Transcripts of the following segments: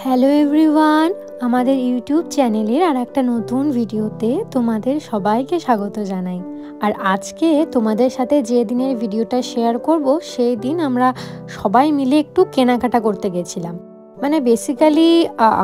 Hello everyone, আমাদের YouTube চ্যানেলের আর একটা নতুন ভিডিওতে তোমাদের সবাইকে স্বাগত জানাই। আর আজকে তোমাদের সাথে যে দিনের ভিডিওটা শেয়ার করব সেই দিন আমরা সবাই মিলে একটু কেনাকাটা করতে গেছিলাম। মানে বেসিক্যালি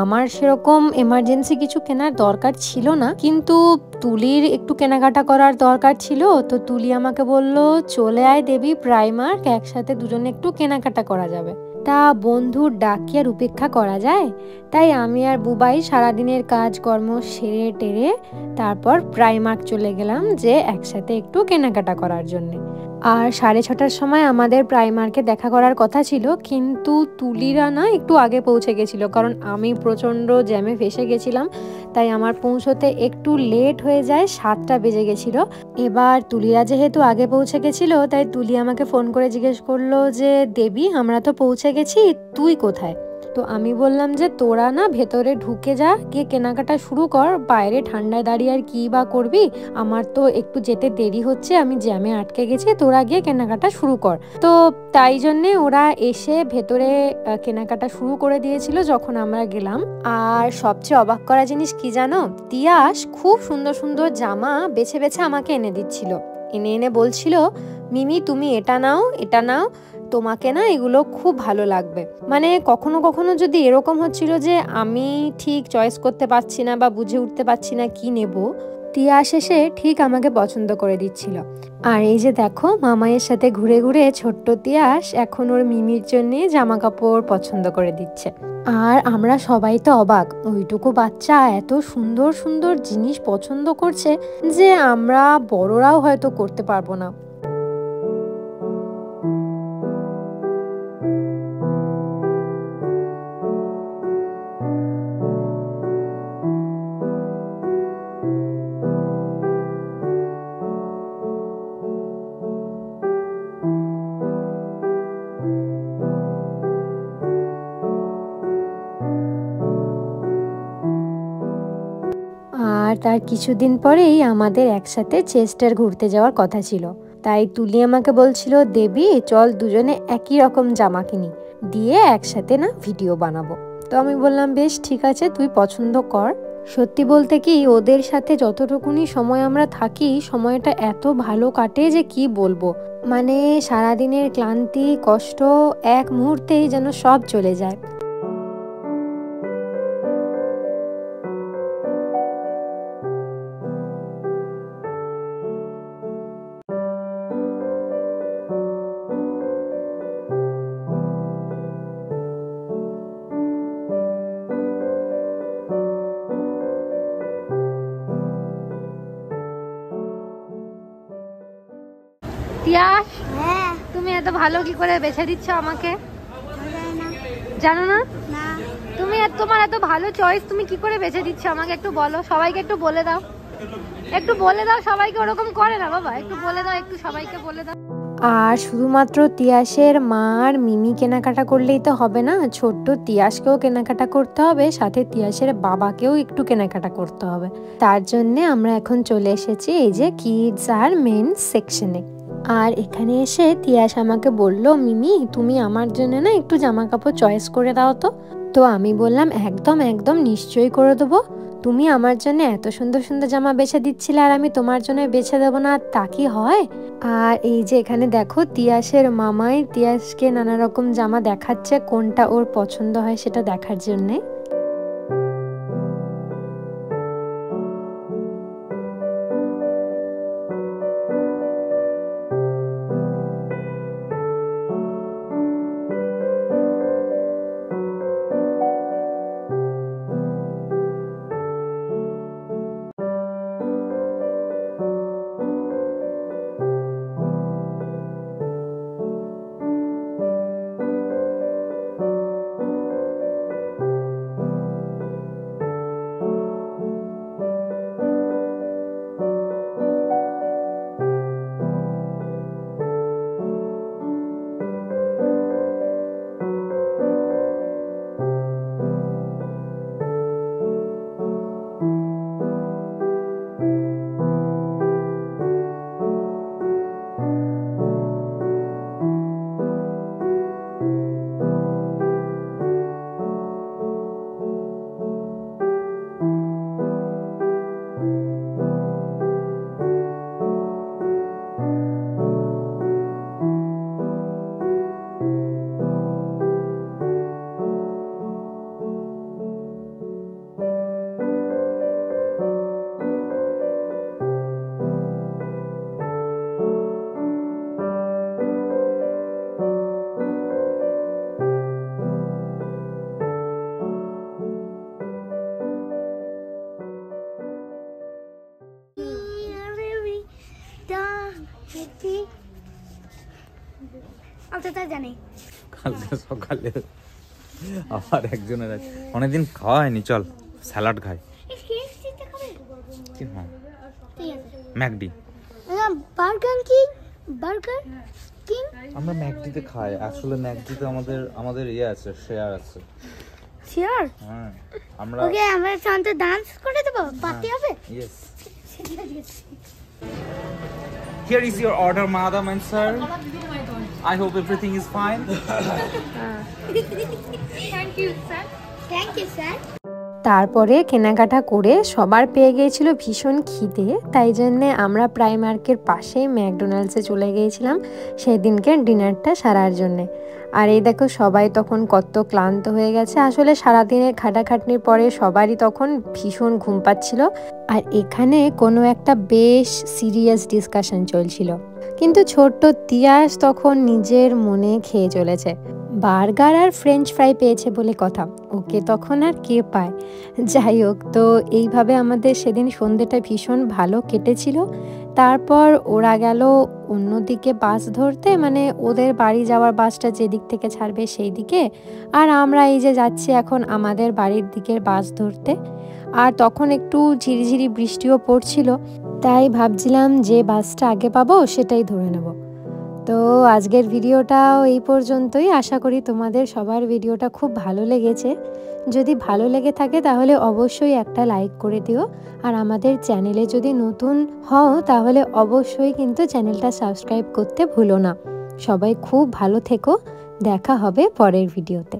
আমার সেরকম এমার্জেন্সি কিছু কেনার দরকার ছিল না, কিন্তু তুলির একটু কেনাকাটা করার দরকার ছিল। তো তুলি আমাকে বলল, চলে আয় দেবী প্রাইমার্ক, একসাথে দুজনে একটু কেনাকাটা করা যাবে। তা বন্ধুর ডাক কি আর উপেক্ষা করা যায়? তাই আমি আর বুবাই সারাদিনের কাজকর্ম সেরে টেরে তারপর প্রাইমার্ক চলে গেলাম যে একসাথে একটু কেনাকাটা করার জন্যে। আর 6:30টার সময় আমাদের প্রাইমার্কে দেখা করার কথা ছিল, কিন্তু তুলিরা না একটু আগে পৌঁছে গেছিলো, কারণ আমি প্রচণ্ড জ্যামে ফেসে গেছিলাম। তাই আমার পৌঁছতে একটু লেট হয়ে যায়, 7টা বেজে গেছিলো। এবার তুলিরা যেহেতু আগে পৌঁছে গেছিলো, তাই তুলি আমাকে ফোন করে জিজ্ঞেস করলো যে, দেবী আমরা তো পৌঁছে গেছি, তুই কোথায়? তো আমি বললাম যে তোরা না ভেতরে ঢুকে যা, গিয়ে কেনাকাটা শুরু কর, বাইরে ঠান্ডায় দাঁড়িয়ে আর কি বা করবি, আমার তো একটু যেতে দেরি হচ্ছে, আমি জ্যামে আটকে গেছি, তোরা গিয়ে কেনাকাটা শুরু কর। তো তাই জন্যে ওরা এসে ভেতরে কেনাকাটা শুরু করে দিয়েছিল যখন আমরা গেলাম। আর সবচেয়ে অবাক করা জিনিস কি জানো, তিয়াস খুব সুন্দর সুন্দর জামা বেছে বেছে আমাকে এনে দিচ্ছিল। এনে এনে বলছিল, মিমি তুমি এটা নাও, এটা নাও, তোমাকে না এগুলো খুব ভালো লাগবে। মানে কখনো কখনো যদি এরকম হচ্ছিল যে আমি ঠিক চয়েস করতে পারছি না বা বুঝে উঠতে পারছি না কি নেব, তিয়াস এসে ঠিক আমাকে পছন্দ করে দিচ্ছিল। আর এই যে দেখো, মামাইয়ের সাথে ঘুরে ঘুরে ছোট্ট তিয়াস এখন ওর মিমির জন্যে জামা কাপড় পছন্দ করে দিচ্ছে। আর আমরা সবাই তো অবাক, ওইটুকু বাচ্চা এত সুন্দর সুন্দর জিনিস পছন্দ করছে যে আমরা বড়রাও হয়তো করতে পারবো না। আর তার কিছুদিন পরেই আমাদের একসাথে চেস্টার ঘুরতে যাওয়ার কথা ছিল। তাই তুলি আমাকে বলছিল, দেবী চল দুজনে একই রকম জামা কিনি, দিয়ে একসাথে না ভিডিও বানাবো। তো আমি বললাম বেশ ঠিক আছে, তুই পছন্দ কর। সত্যি বলতে কি, ওদের সাথে যতটুকুনি সময় আমরা থাকি, সময়টা এত ভালো কাটে যে কি বলবো। মানে সারাদিনের ক্লান্তি কষ্ট এক মুহূর্তেই যেন সব চলে যায়। তিয়াস, তুমি এত ভালো কি করে বেছে দিচ্ছ আমাকে? জানো না? তুমি তোমার এত ভালো চয়েস, তুমি কি করে বেছে দিচ্ছ আমাকে একটু বলো, সবাইকে একটু বলে দাও, একটু বলে দাও। সবাইকে ওরকম করে না বাবা, একটু বলে দাও, একটু সবাইকে বলে দাও। আর শুধুমাত্র তিয়াসের মা আর মিমি কেনাকাটা করলেই তো হবে না, ছোট্ট তিয়াসকেও কেনাকাটা করতে হবে, সাথে তিয়াসের বাবাকেও একটু কেনাকাটা করতে হবে। তার জন্য আমরা এখন চলে এসেছি এই যে কিডস আর মেন্স সেকশনে। আর এখানে এসে তিয়াস আমাকে বলল, মিমি তুমি আমার জন্য না একটু জামা কাপড় চয়েস করে দাও তো। তো আমি বললাম একদম একদম নিশ্চয়ই করে দেবো, তুমি আমার জন্য এত সুন্দর সুন্দর জামা বেছে দিচ্ছিলে আর আমি তোমার জন্য বেছে দেবো না, তা কি হয়? আর এই যে এখানে দেখো, তিয়াসের মামাই তিয়াসকে নানা রকম জামা দেখাচ্ছে, কোনটা ওর পছন্দ হয় সেটা দেখার জন্যে। আচ্ছা জানি কালকে সকালে আবার একজনের অনেকদিন খাওয়া হয়নি, চল স্যালাড খাই। ম্যাকডি, বার্গার কিং আমরা ম্যাকডিতে খাই। আসলে ম্যাকডিতে আমাদের ইয়ে আছে, শেয়ার আছে। শিওর? হ্যাঁ, আমরা ওকে, আমরা শান্ত ডান্স করে দেব, পার্টি হবে। Yes. Here is your order, madam and sir. I hope everything is fine. Thank you, sir. তারপরে কেনাকাটা করে সবার পেয়ে গিয়েছিল ভীষণ খিদে, তাই জন্যে আমরা প্রাইমার্কের পাশেই ম্যাকডোনাল্ডসে চলে গিয়েছিলাম সেদিনকে ডিনারটা সারার জন্যে। আর এই দেখো সবাই তখন কত ক্লান্ত হয়ে গেছে, আসলে সারাদিনের খাটাখাটনির পরে সবারই তখন ভীষণ ঘুম পাচ্ছিল। আর এখানে কোনো একটা বেশ সিরিয়াস ডিসকাশন চলছিল, কিন্তু ছোট্ট তিয়াস তখন নিজের মনে খেয়ে চলেছে। বার্গার আর ফ্রেঞ্চ ফ্রাই পেয়েছে বলে কথা, ওকে তখন আর কে পায়। যাই হোক, তো এইভাবে আমাদের সেদিন সন্ধ্যেটা ভীষণ ভালো কেটেছিল। তারপর ওরা গেল অন্যদিকে বাস ধরতে, মানে ওদের বাড়ি যাওয়ার বাসটা যেদিক থেকে ছাড়বে সেই দিকে, আর আমরা এই যে যাচ্ছি এখন আমাদের বাড়ির দিকের বাস ধরতে। আর তখন একটু ঝিরিঝিরি বৃষ্টিও পড়ছিল, তাই ভাবছিলাম যে বাসটা আগে পাবো সেটাই ধরে নেব। তো আজকের ভিডিওটাও এই পর্যন্তই। আশা করি তোমাদের সবার ভিডিওটা খুব ভালো লেগেছে। যদি ভালো লেগে থাকে তাহলে অবশ্যই একটা লাইক করে দিও, আর আমাদের চ্যানেলে যদি নতুন হও তাহলে অবশ্যই কিন্তু চ্যানেলটা সাবস্ক্রাইব করতে ভুলো না। সবাই খুব ভালো থেকো, দেখা হবে পরের ভিডিওতে।